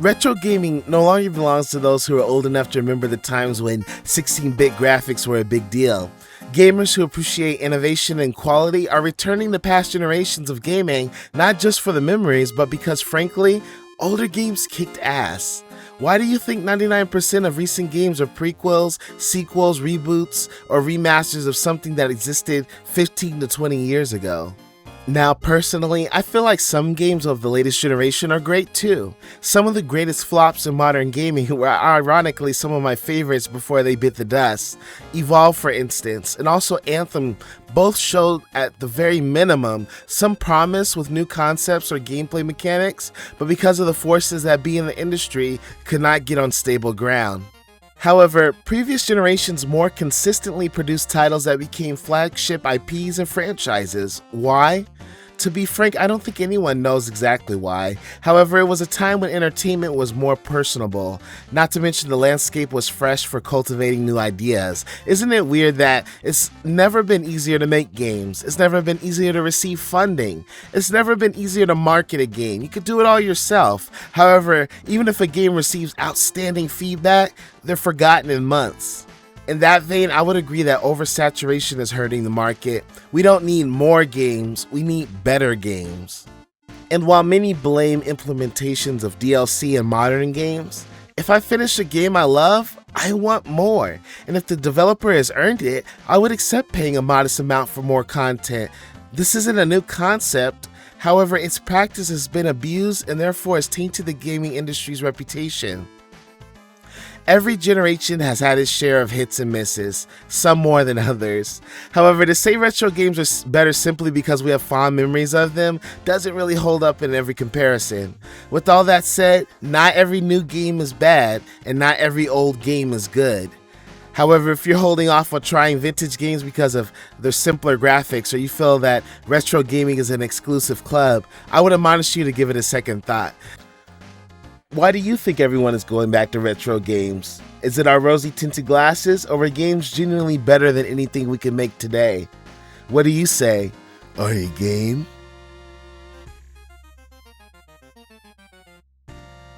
Retro gaming no longer belongs to those who are old enough to remember the times when 16-bit graphics were a big deal. Gamers who appreciate innovation and quality are returning to past generations of gaming, not just for the memories, but because frankly, older games kicked ass. Why do you think 99% of recent games are prequels, sequels, reboots, or remasters of something that existed 15 to 20 years ago? Now, personally, I feel like some games of the latest generation are great too. Some of the greatest flops in modern gaming were ironically some of my favorites before they bit the dust. Evolve, for instance, and also Anthem both showed at the very minimum some promise with new concepts or gameplay mechanics, but because of the forces that be in the industry, could not get on stable ground. However, previous generations more consistently produced titles that became flagship IPs and franchises. Why? To be frank, I don't think anyone knows exactly why. However, it was a time when entertainment was more personable, not to mention the landscape was fresh for cultivating new ideas. Isn't it weird that it's never been easier to make games? It's never been easier to receive funding. It's never been easier to market a game. You could do it all yourself. However, even if a game receives outstanding feedback, they're forgotten in months. In that vein, I would agree that oversaturation is hurting the market. We don't need more games, we need better games. And while many blame implementations of DLC in modern games, if I finish a game I love, I want more. And if the developer has earned it, I would accept paying a modest amount for more content. This isn't a new concept. However, its practice has been abused and therefore has tainted the gaming industry's reputation. Every generation has had its share of hits and misses, some more than others. However, to say retro games are better simply because we have fond memories of them doesn't really hold up in every comparison. With all that said, not every new game is bad, and not every old game is good. However, if you're holding off on trying vintage games because of their simpler graphics, or you feel that retro gaming is an exclusive club, I would admonish you to give it a second thought. Why do you think everyone is going back to retro games? Is it our rosy tinted glasses, or are games genuinely better than anything we can make today? What do you say? Are you game?